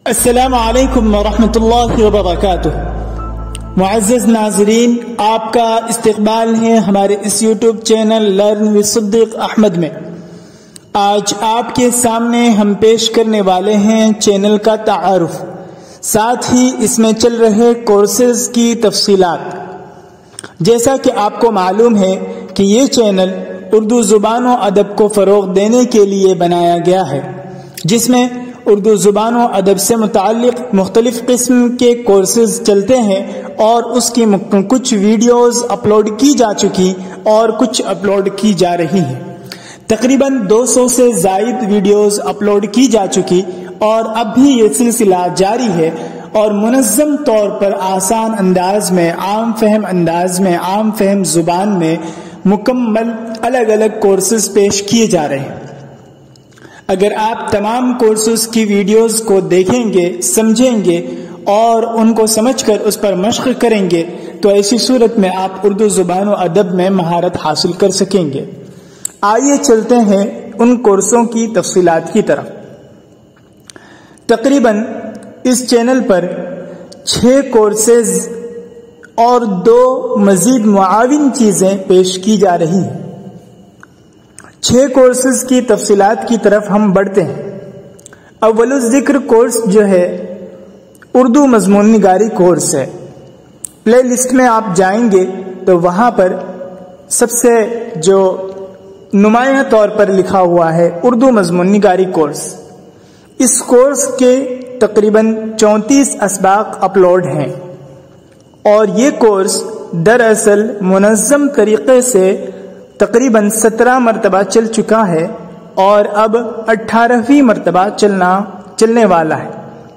السلام علیکم ورحمۃ اللہ وبرکاتہ۔ معزز ناظرین، آپ کا استقبال ہے ہمارے اس یوٹیوب چینل لرن ود صدیق احمد میں۔ آج آپ کے سامنے ہم پیش کرنے والے ہیں چینل کا تعارف، ساتھ ہی اس میں چل رہے کورسز کی تفصیلات۔ جیسا کہ آپ کو معلوم ہے کہ یہ چینل اردو زبان و ادب کو فروغ دینے کے لیے بنایا گیا ہے، جس میں اردو زبان و ادب سے متعلق مختلف قسم کے کورسز چلتے ہیں اور اس کی کچھ ویڈیوز اپلوڈ کی جا چکی اور کچھ اپلوڈ کی جا رہی ہیں۔ تقریباً 200 سے زائد ویڈیوز اپلوڈ کی جا چکی اور اب بھی یہ سلسلہ جاری ہے اور منظم طور پر آسان انداز میں، عام فہم انداز میں، عام فہم زبان میں مکمل الگ الگ کورسز پیش کیے جا رہے ہیں۔ اگر آپ تمام کورسز کی ویڈیوز کو دیکھیں گے، سمجھیں گے اور ان کو سمجھ کر اس پر مشق کریں گے تو ایسی صورت میں آپ اردو زبان و ادب میں مہارت حاصل کر سکیں گے۔ آئیے چلتے ہیں ان کورسوں کی تفصیلات کی طرف۔ تقریباً اس چینل پر 6 کورسز اور 2 مزید معاون چیزیں پیش کی جا رہی ہیں۔ 6 کورسز کی تفصیلات کی طرف ہم بڑھتے ہیں۔ اول الذکر کورس جو ہے اردو مضمون نگاری کورس ہے۔ پلے لسٹ میں آپ جائیں گے تو وہاں پر سب سے جو نمایاں طور پر لکھا ہوا ہے اردو مضمون نگاری کورس۔ اس کورس کے تقریباً 34 اسباق اپلوڈ ہیں اور یہ کورس دراصل منظم طریقے سے تقریباً 17 مرتبہ چل چکا ہے اور اب 18ویں مرتبہ چلنے والا ہے۔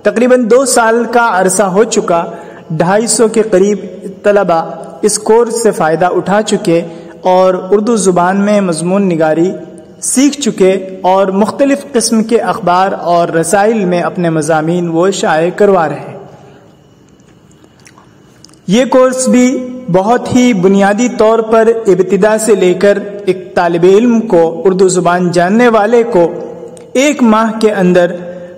تقریباً 2 سال کا عرصہ ہو چکا۔ 250 کے قریب طلبہ اس کورس سے فائدہ اٹھا چکے اور اردو زبان میں مضمون نگاری سیکھ چکے اور مختلف قسم کے اخبار اور رسائل میں اپنے مضامین وہ شائع کروا رہے ہیں۔ یہ کورس بھی بہت ہی بنیادی طور پر ابتدا سے لے کر ایک طالب علم کو، اردو زبان جاننے والے کو 1 ماہ کے اندر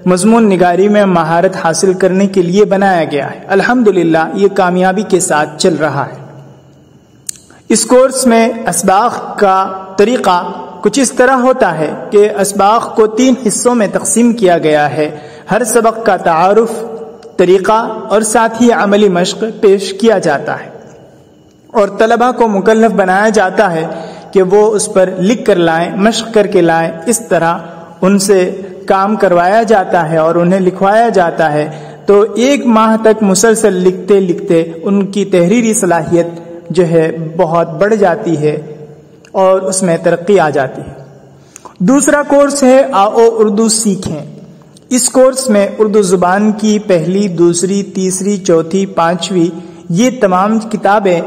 مضمون نگاری میں مہارت حاصل کرنے کے لیے بنایا گیا ہے۔ الحمدللہ یہ کامیابی کے ساتھ چل رہا ہے۔ اس کورس میں اسباق کا طریقہ کچھ اس طرح ہوتا ہے کہ اسباق کو 3 حصوں میں تقسیم کیا گیا ہے۔ ہر سبق کا تعارف، طریقہ اور ساتھ ہی عملی مشق پیش کیا جاتا ہے اور طلبہ کو مکلف بنایا جاتا ہے کہ وہ اس پر لکھ کر لائیں، مشق کر کے لائیں۔ اس طرح ان سے کام کروایا جاتا ہے اور انہیں لکھوایا جاتا ہے، تو 1 ماہ تک مسلسل لکھتے لکھتے ان کی تحریری صلاحیت جو ہے بہت بڑھ جاتی ہے اور اس میں ترقی آ جاتی ہے۔ دوسرا کورس ہے آؤ اردو سیکھیں۔ اس کورس میں اردو زبان کی پہلی، دوسری، تیسری، چوتھی، 5ویں یہ تمام کتابیں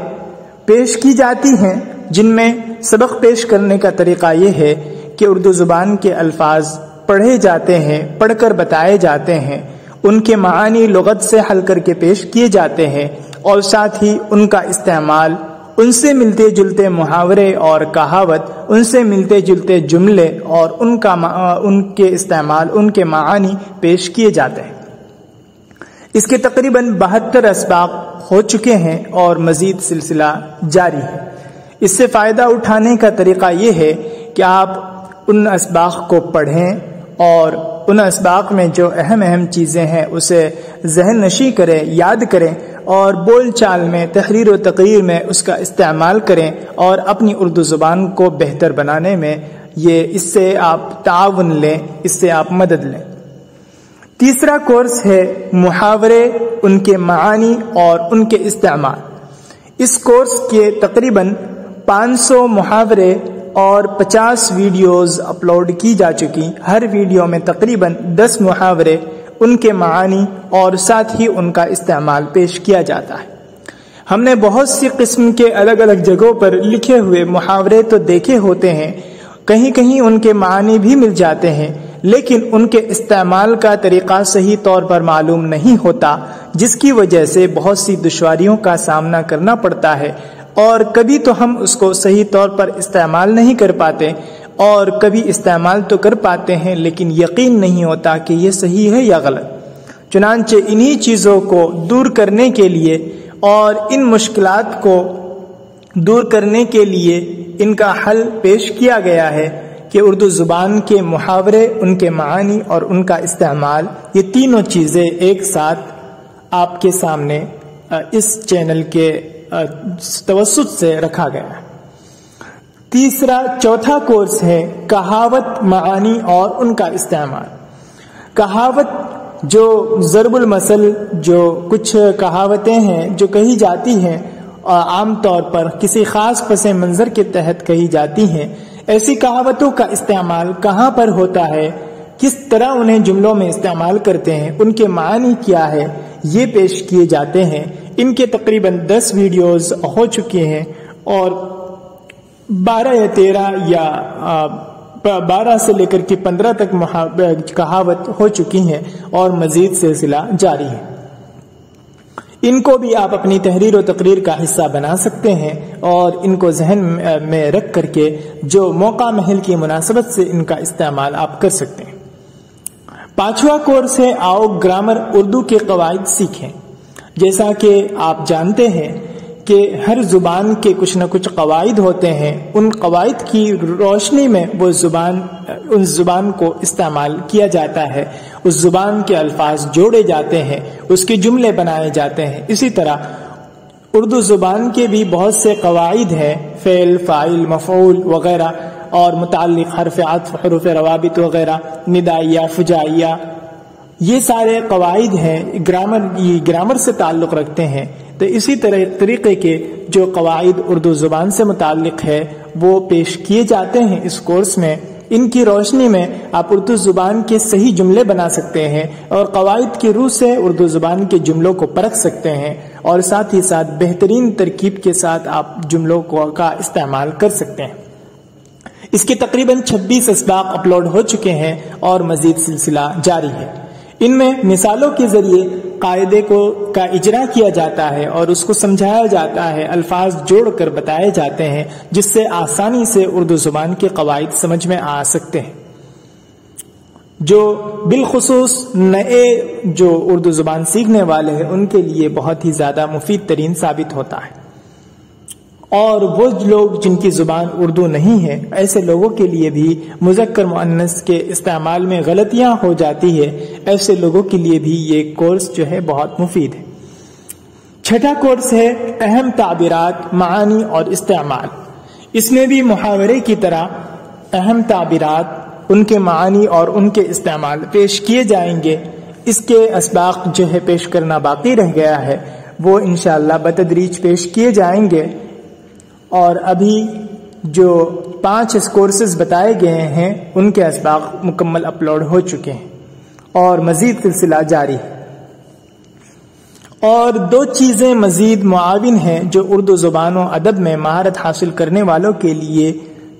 پیش کی جاتی ہیں، جن میں سبق پیش کرنے کا طریقہ یہ ہے کہ اردو زبان کے الفاظ پڑھے جاتے ہیں، پڑھ کر بتائے جاتے ہیں، ان کے معانی لغت سے حل کر کے پیش کیے جاتے ہیں اور ساتھ ہی ان کا استعمال، ان سے ملتے جلتے محاورے اور کہاوت، ان سے ملتے جلتے جملے اور ان کے استعمال، ان کے معانی پیش کیے جاتے ہیں۔ اس کے تقریباً 72 اسباق ہو چکے ہیں اور مزید سلسلہ جاری ہے۔ اس سے فائدہ اٹھانے کا طریقہ یہ ہے کہ آپ ان اسباق کو پڑھیں اور ان اسباق میں جو اہم چیزیں ہیں اسے ذہن نشی کریں، یاد کریں اور بول چال میں، تحریر و تقریر میں اس کا استعمال کریں اور اپنی اردو زبان کو بہتر بنانے میں اس سے آپ تعاون لیں، اس سے آپ مدد لیں۔ تیسرا کورس ہے محاورے، ان کے معانی اور ان کے استعمال۔ اس کورس کے تقریباً 500 محاورے اور 50 ویڈیوز اپلوڈ کی جا چکی۔ ہر ویڈیو میں تقریباً 10 محاورے، ان کے معانی اور ساتھ ہی ان کا استعمال پیش کیا جاتا ہے۔ ہم نے بہت سی قسم کے الگ الگ جگہوں پر لکھے ہوئے محاورے تو دیکھے ہوتے ہیں، کہیں کہیں ان کے معنی بھی مل جاتے ہیں، لیکن ان کے استعمال کا طریقہ صحیح طور پر معلوم نہیں ہوتا، جس کی وجہ سے بہت سی دشواریوں کا سامنا کرنا پڑتا ہے اور کبھی تو ہم اس کو صحیح طور پر استعمال نہیں کر پاتے اور کبھی استعمال تو کر پاتے ہیں لیکن یقین نہیں ہوتا کہ یہ صحیح ہے یا غلط۔ چنانچہ انہی چیزوں کو دور کرنے کے لیے اور ان مشکلات کو دور کرنے کے لیے ان کا حل پیش کیا گیا ہے کہ اردو زبان کے محاورے، ان کے معانی اور ان کا استعمال، یہ تینوں چیزیں ایک ساتھ آپ کے سامنے اس چینل کے توسط سے رکھا گیا ہے۔ چوتھا کورس ہے کہاوت، معانی اور ان کا استعمال۔ کہاوت جو ضرب المثل، جو کچھ کہاوتیں ہیں جو کہی جاتی ہیں عام طور پر کسی خاص پس منظر کے تحت کہی جاتی ہیں، ایسی کہاوتوں کا استعمال کہاں پر ہوتا ہے، کس طرح انہیں جملوں میں استعمال کرتے ہیں، ان کے معنی کیا ہے، یہ پیش کیے جاتے ہیں۔ ان کے تقریباً 10 ویڈیوز ہو چکے ہیں اور 12 یا 13 یا 12 سے لے کر کے 15 تک کہاوت ہو چکی ہیں اور مزید سلسلہ جاری ہے۔ ان کو بھی آپ اپنی تحریر و تقریر کا حصہ بنا سکتے ہیں اور ان کو ذہن میں رکھ کر کے جو موقع محل کی مناسبت سے ان کا استعمال آپ کر سکتے ہیں۔ 5واں کورس ہے آؤ گرامر، اردو کے قواعد سیکھیں۔ جیسا کہ آپ جانتے ہیں کہ ہر زبان کے کچھ نہ کچھ قواعد ہوتے ہیں، ان قواعد کی روشنی میں اس زبان کو استعمال کیا جاتا ہے، اس زبان کے الفاظ جوڑے جاتے ہیں، اس کے جملے بنائے جاتے ہیں۔ اسی طرح اردو زبان کے بھی بہت سے قواعد ہیں، فعل، فاعل، مفعول وغیرہ اور متعلق، حرف عطف، حروف روابط وغیرہ، ندائیہ، فجائیہ، یہ سارے قواعد ہیں، گرامر سے تعلق رکھتے ہیں۔ تو اسی طریقے کے جو قواعد اردو زبان سے متعلق ہے وہ پیش کیے جاتے ہیں اس کورس میں۔ ان کی روشنی میں آپ اردو زبان کے صحیح جملے بنا سکتے ہیں اور قواعد کی روح سے اردو زبان کے جملوں کو پرکھ سکتے ہیں، اور ساتھ ہی ساتھ بہترین ترکیب کے ساتھ آپ جملوں کا استعمال کر سکتے ہیں۔ اس کے تقریباً 26 اسباق اپلوڈ ہو چکے ہیں اور مزید سلسلہ جاری ہے۔ ان میں مثالوں کے ذریعے قاعدے کا اجرا کیا جاتا ہے اور اس کو سمجھایا جاتا ہے، الفاظ جوڑ کر بتائے جاتے ہیں جس سے آسانی سے اردو زبان کے قواعد سمجھ میں آ سکتے ہیں، جو بالخصوص نئے جو اردو زبان سیکھنے والے ہیں ان کے لیے بہت ہی زیادہ مفید ترین ثابت ہوتا ہے۔ اور وہ لوگ جن کی زبان اردو نہیں ہے، ایسے لوگوں کے لیے بھی مذکر مؤنث کے استعمال میں غلطیاں ہو جاتی ہے، ایسے لوگوں کے لیے بھی یہ کورس جو ہے بہت مفید ہے۔ 6واں کورس ہے اہم تعبیرات، معانی اور استعمال۔ اس میں بھی محاورے کی طرح اہم تعبیرات، ان کے معانی اور ان کے استعمال پیش کیے جائیں گے۔ اس کے اسباق جو ہے پیش کرنا باقی رہ گیا ہے، وہ انشاءاللہ بتدریج پیش کیے جائیں گے، اور ابھی جو 5 کورسز بتائے گئے ہیں ان کے اسباق مکمل اپلوڈ ہو چکے ہیں اور مزید سلسلہ جاری ہے۔ اور 2 چیزیں مزید معاون ہیں جو اردو زبان و ادب میں مہارت حاصل کرنے والوں کے لیے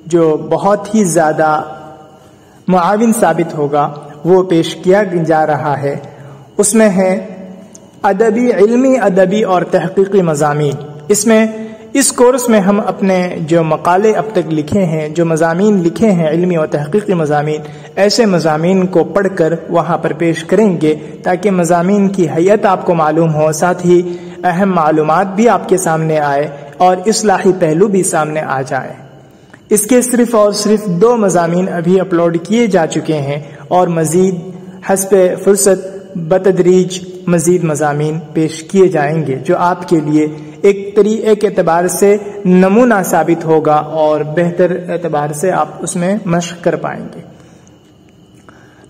جو بہت ہی زیادہ معاون ثابت ہوگا، وہ پیش کیا جا رہا ہے۔ اس میں ہے ادبی، علمی ادبی اور تحقیقی مضامین۔ اس کورس میں ہم اپنے جو مقالے اب تک لکھے ہیں، جو مضامین لکھے ہیں علمی اور تحقیقی مضامین، ایسے مضامین کو پڑھ کر وہاں پر پیش کریں گے تاکہ مضامین کی حیت آپ کو معلوم ہو، ساتھ ہی اہم معلومات بھی آپ کے سامنے آئے اور اصلاحی پہلو بھی سامنے آ جائے۔ اس کے صرف اور صرف 2 مضامین ابھی اپلوڈ کیے جا چکے ہیں اور مزید حسب فرصت بتدریج مزید مضامین پیش کیے جائیں گے، جو آپ کے لیے ایک اعتبار سے نمونہ ثابت ہوگا اور بہتر اعتبار سے آپ اس میں مشق کر پائیں گے۔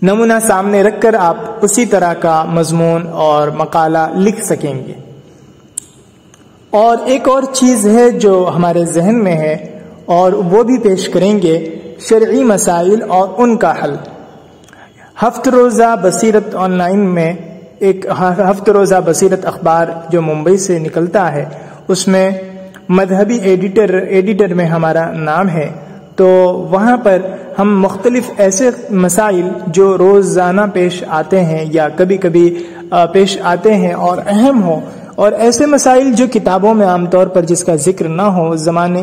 نمونہ سامنے رکھ کر آپ اسی طرح کا مضمون اور مقالہ لکھ سکیں گے۔ اور ایک اور چیز ہے جو ہمارے ذہن میں ہے اور وہ بھی پیش کریں گے، شرعی مسائل اور ان کا حل۔ ہفتہ روزہ بصیرت آن لائن میں ایک ہفتہ روزہ بصیرت اخبار جو ممبئی سے نکلتا ہے، اس میں مذہبی ایڈیٹر میں ہمارا نام ہے، تو وہاں پر ہم مختلف ایسے مسائل جو روزانہ پیش آتے ہیں یا کبھی کبھی پیش آتے ہیں اور اہم ہو، اور ایسے مسائل جو کتابوں میں عام طور پر جس کا ذکر نہ ہو،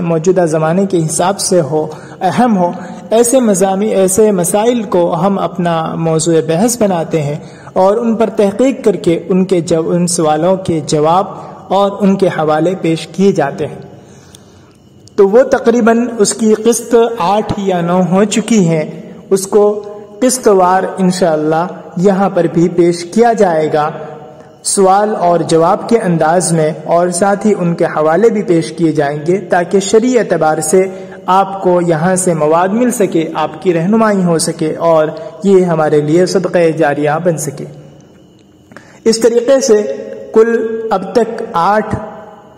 موجودہ زمانے کے حساب سے ہو، اہم ہو، ایسے مسائل کو ہم اپنا موضوع بحث بناتے ہیں اور ان پر تحقیق کر کے ان سوالوں کے جواب اور ان کے حوالے پیش کیے جاتے ہیں۔ تو وہ تقریباً اس کی قسط 8 یا 9 ہو چکی ہے، اس کو قسط وار انشاءاللہ یہاں پر بھی پیش کیا جائے گا سوال اور جواب کے انداز میں، اور ساتھ ہی ان کے حوالے بھی پیش کیے جائیں گے تاکہ شرعی اعتبار سے آپ کو یہاں سے مواد مل سکے، آپ کی رہنمائی ہو سکے اور یہ ہمارے لیے صدقہ جاریہ بن سکے۔ اس طریقے سے کل اب تک 8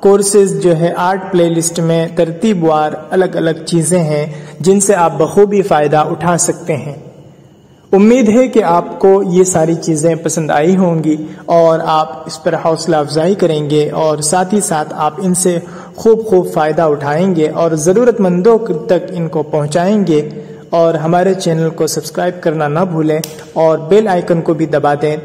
کورسز جو ہے 8 پلے لسٹ میں ترتیب وار الگ الگ چیزیں ہیں جن سے آپ بخوبی فائدہ اٹھا سکتے ہیں۔ امید ہے کہ آپ کو یہ ساری چیزیں پسند آئی ہوں گی اور آپ اس پر حوصلہ افزائی کریں گے اور ساتھ ہی ساتھ آپ ان سے خوب فائدہ اٹھائیں گے اور ضرورت مندوں تک ان کو پہنچائیں گے، اور ہمارے چینل کو سبسکرائب کرنا نہ بھولیں اور بیل آئیکن کو بھی دبا دیں